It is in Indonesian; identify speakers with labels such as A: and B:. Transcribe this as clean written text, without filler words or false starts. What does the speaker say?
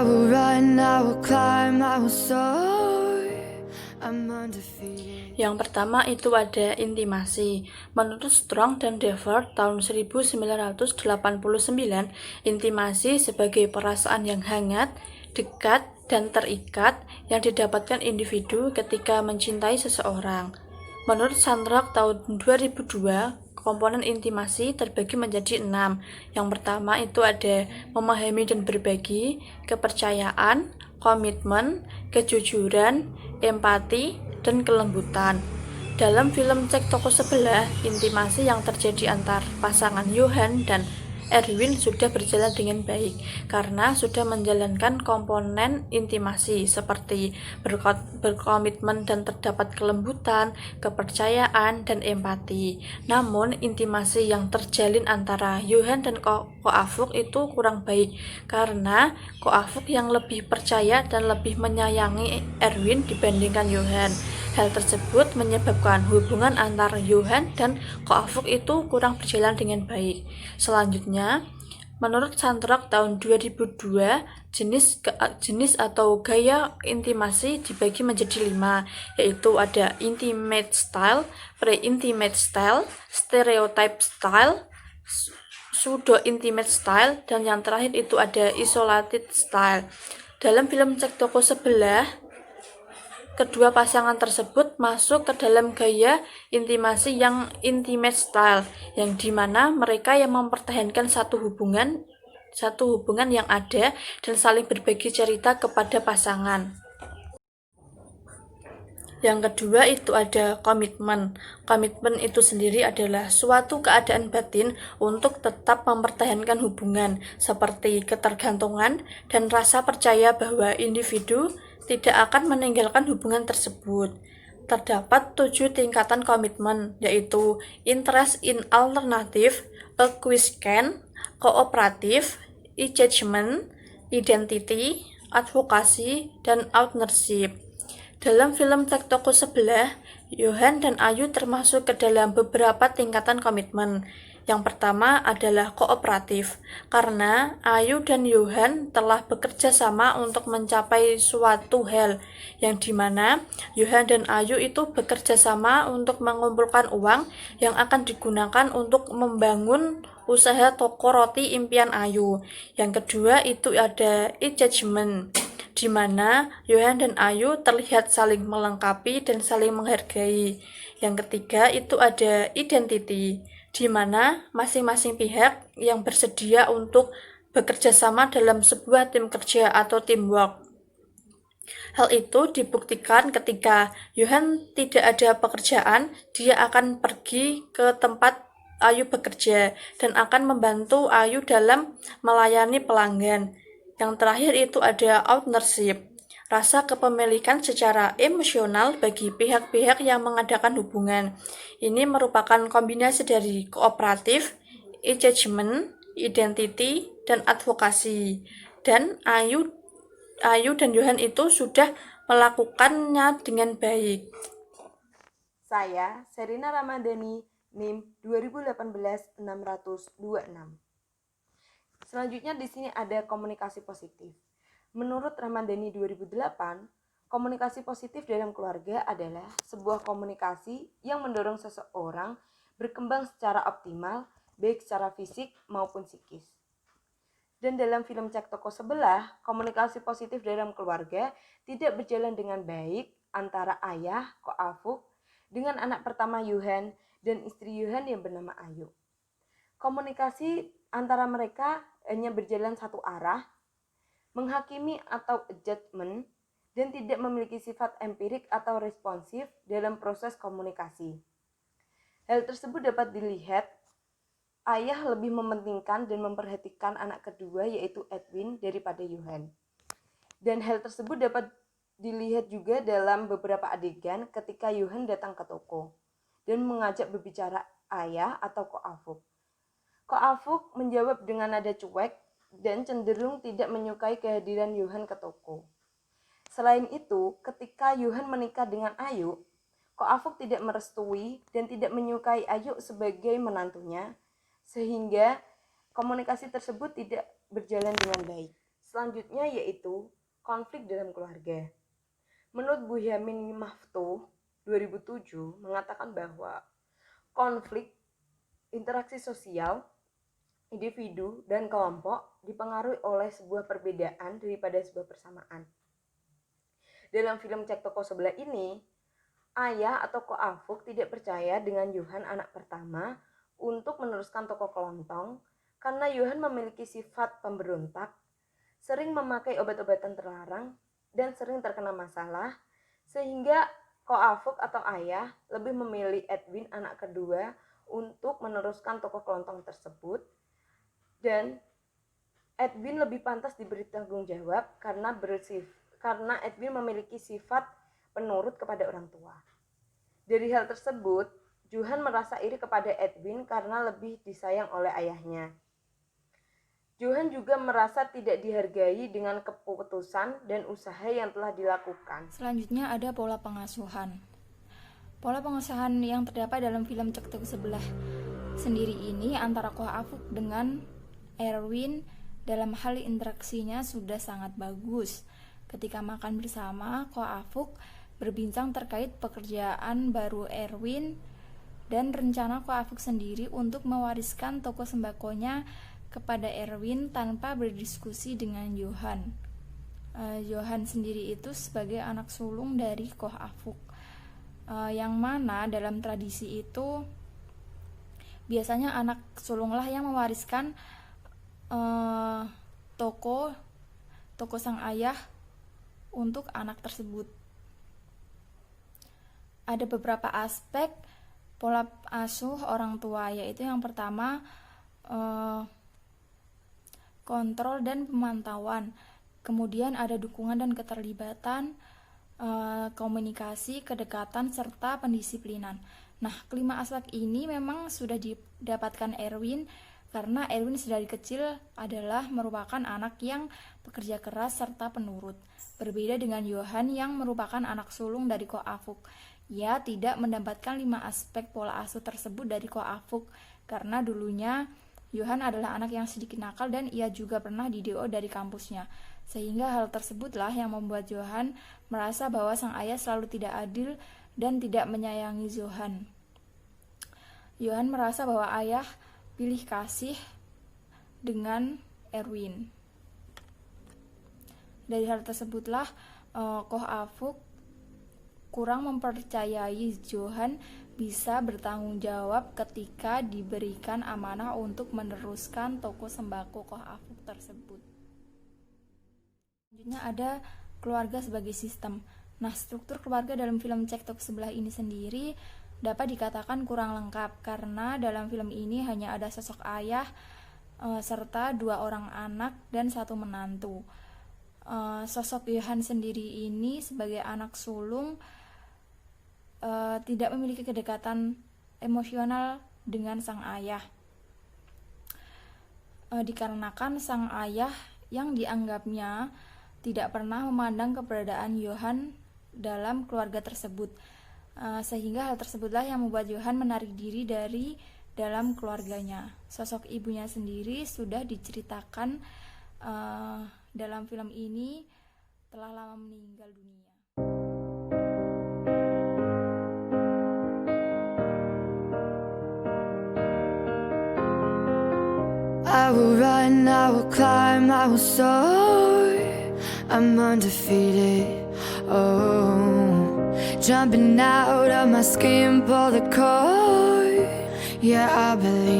A: will run, I will climb, I will soar. I'm undefeated.
B: Yang pertama itu ada intimasi. Menurut Strong dan Devers tahun 1989, intimasi sebagai perasaan yang hangat, dekat, dan terikat yang didapatkan individu ketika mencintai seseorang. Menurut Sandrock tahun 2002, komponen intimasi terbagi menjadi 6. Yang pertama itu ada memahami dan berbagi, kepercayaan, komitmen, kejujuran, empati, dan kelembutan. Dalam film Cek Toko Sebelah, intimasi yang terjadi antar pasangan Johan dan Erwin sudah berjalan dengan baik karena sudah menjalankan komponen intimasi seperti berkomitmen dan terdapat kelembutan, kepercayaan, dan empati. Namun, intimasi yang terjalin antara Johan dan Ko Afuk itu kurang baik karena Ko Afuk yang lebih percaya dan lebih menyayangi Erwin dibandingkan Johan. Hal tersebut menyebabkan hubungan antara Johan dan Ko Afuk itu kurang berjalan dengan baik. Selanjutnya, menurut Sandrock tahun 2002, jenis atau gaya intimasi dibagi menjadi 5, yaitu ada intimate style, pre-intimate style, stereotype style, pseudo-intimate style, dan yang terakhir itu ada isolated style. Dalam film Cek Toko Sebelah, kedua pasangan tersebut masuk ke dalam gaya intimasi yang intimate style, yang dimana mereka yang mempertahankan satu hubungan yang ada dan saling berbagi cerita kepada pasangan. Yang kedua itu ada komitmen. Komitmen itu sendiri adalah suatu keadaan batin untuk tetap mempertahankan hubungan, seperti ketergantungan dan rasa percaya bahwa individu tidak akan meninggalkan hubungan tersebut. Terdapat 7 tingkatan komitmen, yaitu interest in alternative, acquiescence, kooperatif, engagement, identity, advokasi, dan ownership. Dalam film Cek Toko Sebelah, Johan dan Ayu termasuk ke dalam beberapa tingkatan komitmen. Yang pertama adalah kooperatif, karena Ayu dan Johan telah bekerja sama untuk mencapai suatu hal, yang dimana Johan dan Ayu itu bekerja sama untuk mengumpulkan uang yang akan digunakan untuk membangun usaha toko roti impian Ayu. Yang kedua itu ada engagement, di mana Johan dan Ayu terlihat saling melengkapi dan saling menghargai. Yang ketiga itu ada identity, di mana masing-masing pihak yang bersedia untuk bekerja sama dalam sebuah tim kerja atau teamwork. Hal itu dibuktikan ketika Johan tidak ada pekerjaan, dia akan pergi ke tempat Ayu bekerja dan akan membantu Ayu dalam melayani pelanggan. Yang terakhir itu ada ownership, rasa kepemilikan secara emosional bagi pihak-pihak yang mengadakan hubungan. Ini merupakan kombinasi dari kooperatif, engagement, identity, dan advokasi. Dan Ayu dan Johan itu sudah melakukannya dengan baik.
C: Saya, Serina Ramadhani, NIM 2018-626. Selanjutnya di sini ada komunikasi positif. Menurut Ramadhani 2008, komunikasi positif dalam keluarga adalah sebuah komunikasi yang mendorong seseorang berkembang secara optimal, baik secara fisik maupun psikis. Dan dalam film Cek Toko Sebelah, komunikasi positif dalam keluarga tidak berjalan dengan baik antara ayah, Ko Afuk, dengan anak pertama Johan dan istri Johan yang bernama Ayu. Komunikasi antara mereka hanya berjalan satu arah, menghakimi atau judgment, dan tidak memiliki sifat empirik atau responsif dalam proses komunikasi. Hal tersebut dapat dilihat ayah lebih mementingkan dan memperhatikan anak kedua yaitu Edwin daripada Johan. Dan hal tersebut dapat dilihat juga dalam beberapa adegan ketika Johan datang ke toko dan mengajak berbicara ayah atau Ko Afuk. Ko Afuk menjawab dengan nada cuek dan cenderung tidak menyukai kehadiran Johan ke toko. Selain itu, ketika Johan menikah dengan Ayu, Ko Afuk tidak merestui dan tidak menyukai Ayu sebagai menantunya, sehingga komunikasi tersebut tidak berjalan dengan baik. Selanjutnya yaitu konflik dalam keluarga. Menurut Buyamin Maftuh 2007 mengatakan bahwa konflik interaksi sosial individu dan kelompok dipengaruhi oleh sebuah perbedaan daripada sebuah persamaan. Dalam film Cek Toko Sebelah ini, ayah atau Ko Afuk tidak percaya dengan Johan anak pertama untuk meneruskan toko kelontong karena Johan memiliki sifat pemberontak, sering memakai obat-obatan terlarang, dan sering terkena masalah, sehingga Ko Afuk atau ayah lebih memilih Edwin anak kedua untuk meneruskan toko kelontong tersebut, dan Edwin lebih pantas diberi tanggung jawab karena Edwin memiliki sifat penurut kepada orang tua. Dari hal tersebut, Johan merasa iri kepada Edwin karena lebih disayang oleh ayahnya. Johan juga merasa tidak dihargai dengan keputusan dan usaha yang telah dilakukan.
B: Selanjutnya ada pola pengasuhan. Pola pengasuhan yang terdapat dalam film Cek Toko Sebelah sendiri ini antara Ko Afuk dengan Erwin dalam hal interaksinya sudah sangat bagus. Ketika makan bersama, Ko Afuk berbincang terkait pekerjaan baru Erwin dan rencana Ko Afuk sendiri untuk mewariskan toko sembakonya kepada Erwin tanpa berdiskusi dengan Johan. Johan sendiri itu sebagai anak sulung dari Ko Afuk, yang mana dalam tradisi itu biasanya anak sulunglah yang mewariskan toko sang ayah untuk anak tersebut. Ada beberapa aspek pola asuh orang tua, yaitu yang pertama kontrol dan pemantauan, kemudian ada dukungan dan keterlibatan, komunikasi, kedekatan, serta pendisiplinan. Nah, kelima aspek ini memang sudah didapatkan Erwin karena Erwin sedari kecil adalah merupakan anak yang pekerja keras serta penurut. Berbeda dengan Johan yang merupakan anak sulung dari Ko Afuk. Ia tidak mendapatkan 5 aspek pola asuh tersebut dari Ko Afuk karena dulunya Johan adalah anak yang sedikit nakal dan ia juga pernah di-DO dari kampusnya. Sehingga hal tersebutlah yang membuat Johan merasa bahwa sang ayah selalu tidak adil dan tidak menyayangi Johan. Johan merasa bahwa ayah pilih kasih dengan Erwin. Dari hal tersebutlah Ko Afuk kurang mempercayai Johan bisa bertanggung jawab ketika diberikan amanah untuk meneruskan toko sembako Ko Afuk tersebut. Selanjutnya ada keluarga sebagai sistem. Nah, struktur keluarga dalam film Cek Toko Sebelah ini sendiri dapat dikatakan kurang lengkap karena dalam film ini hanya ada sosok ayah serta 2 orang anak dan 1 menantu. Sosok Johan sendiri ini sebagai anak sulung tidak memiliki kedekatan emosional dengan sang ayah, dikarenakan sang ayah yang dianggapnya tidak pernah memandang keberadaan Johan dalam keluarga tersebut, sehingga hal tersebutlah yang membuat Johan menarik diri dari dalam keluarganya. Sosok ibunya sendiri sudah diceritakan dalam film ini telah lama meninggal dunia.
A: I will run, I will climb, I will soar. I'm undefeated. Oh, jumping out of my skin, pull the cord. Yeah, I believe